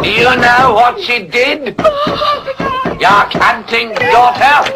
Do you know what she did? Your canting daughter?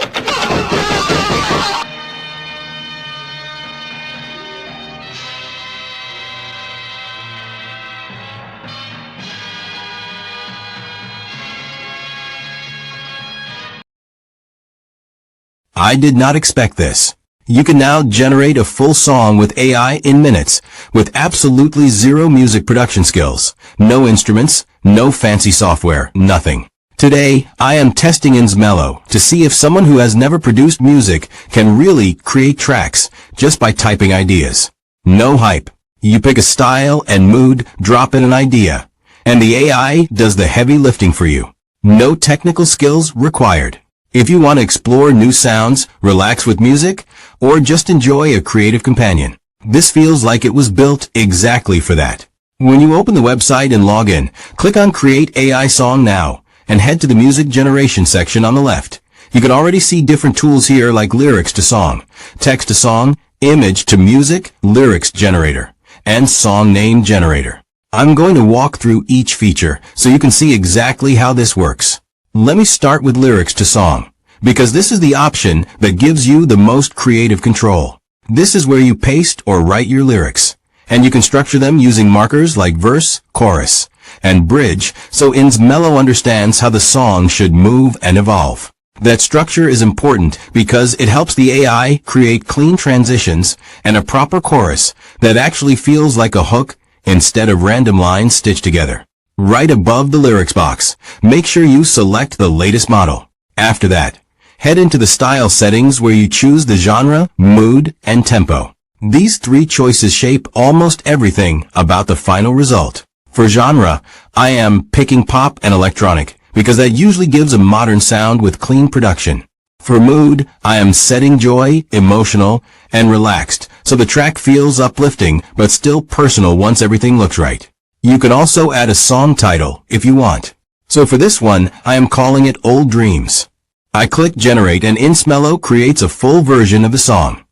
I did not expect this. You can now generate a full song with AI in minutes, with absolutely zero music production skills, no instruments, no fancy software, nothing. Today, I am testing Insmello to see if someone who has never produced music can really create tracks just by typing ideas. No hype. You pick a style and mood, drop in an idea, and the AI does the heavy lifting for you. No technical skills required. If you want to explore new sounds, relax with music, or just enjoy a creative companion, this feels like it was built exactly for that. When you open the website and log in, click on Create AI Song Now, and head to the Music Generation section on the left. You can already see different tools here like Lyrics to Song, Text to Song, Image to Music, Lyrics Generator, and Song Name Generator. I'm going to walk through each feature so you can see exactly how this works. Let me start with Lyrics to Song, because this is the option that gives you the most creative control. This is where you paste or write your lyrics, and you can structure them using markers like verse, chorus, and bridge, so Insmello understands how the song should move and evolve. That structure is important because it helps the AI create clean transitions and a proper chorus that actually feels like a hook instead of random lines stitched together. Right above the lyrics box, make sure you select the latest model. After that, head into the style settings where you choose the genre, mood, and tempo. These three choices shape almost everything about the final result. For genre, I am picking pop and electronic because that usually gives a modern sound with clean production. For mood, I am setting joy, emotional, and relaxed so the track feels uplifting but still personal once everything looks right. You can also add a song title if you want. So for this one, I am calling it Old Dreams. I click Generate and Insmello creates a full version of the song.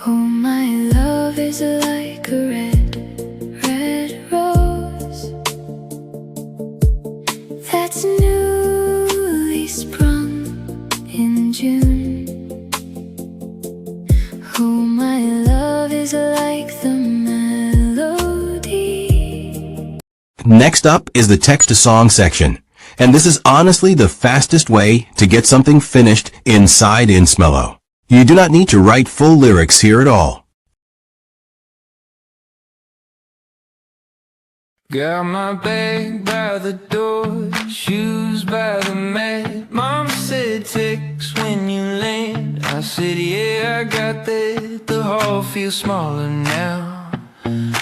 Oh, my love is like a red, red rose that's newly sprung in June. Oh, my love is like the melody. Next up is the text to song section, and this is honestly the fastest way to get something finished inside Insmello. You do not need to write full lyrics here at all. Got my bag by the door, shoes by the mat. Mama said text when you land. I said yeah, I got that. The hall feels smaller now,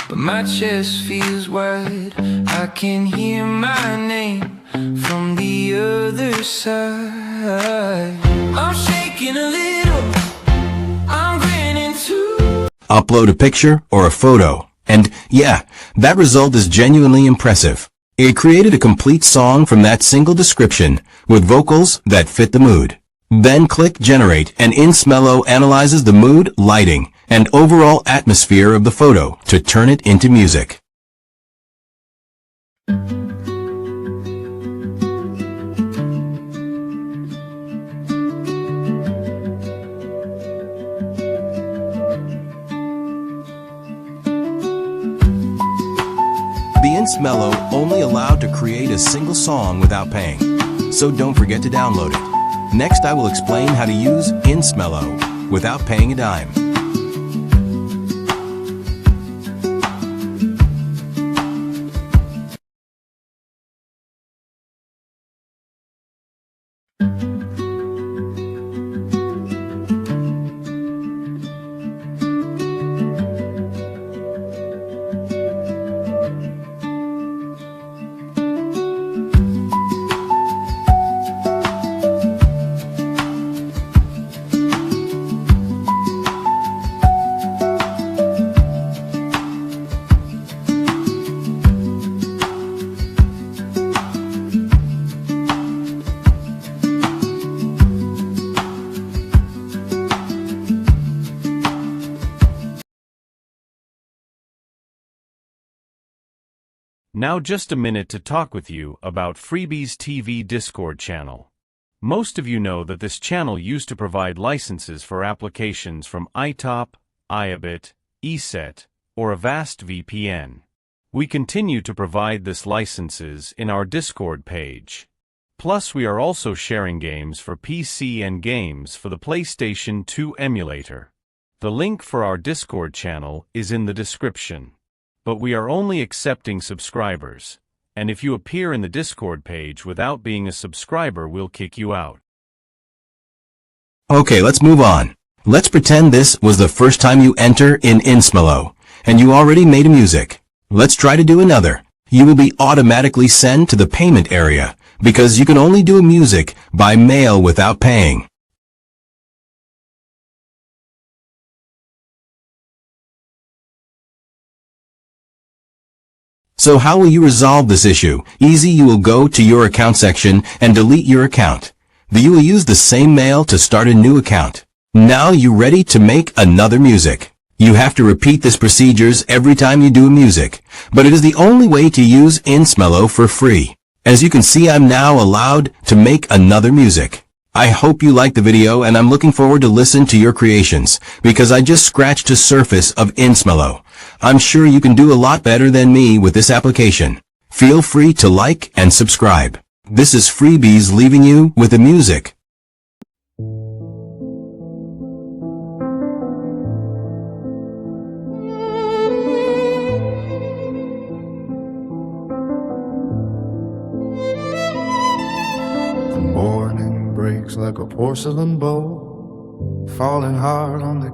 but my chest feels wide. I can hear my name from the other side. I'm shaking a little, I'm grinning too. Upload a picture or a photo, and yeah, that result is genuinely impressive. It created a complete song from that single description with vocals that fit the mood. Then click Generate and Insmello analyzes the mood, lighting, and overall atmosphere of the photo to turn it into music. The Insmello only allowed to create a single song without paying, so don't forget to download it. Next, I will explain how to use Insmello without paying a dime. Now just a minute to talk with you about Freebie's TV Discord channel. Most of you know that this channel used to provide licenses for applications from iTop, iAbit, ESET, or Avast VPN. We continue to provide this licenses in our Discord page. Plus we are also sharing games for PC and games for the PlayStation 2 emulator. The link for our Discord channel is in the description. But we are only accepting subscribers, and if you appear in the Discord page without being a subscriber, we'll kick you out. Okay, let's move on. Let's pretend this was the first time you enter in Insmelo, and you already made a music. Let's try to do another. You will be automatically sent to the payment area, because you can only do a music by mail without paying. So how will you resolve this issue? Easy, you will go to your account section and delete your account. Then you will use the same mail to start a new account. Now you ready to make another music. You have to repeat this procedures every time you do a music, but it is the only way to use Insmelo for free. As you can see, I'm now allowed to make another music. I hope you liked the video, and I'm looking forward to listen to your creations, because I just scratched the surface of Insmelo. I'm sure you can do a lot better than me with this application. Feel free to like and subscribe. This is Freebies leaving you with the music. The morning breaks like a porcelain bowl, falling hard on the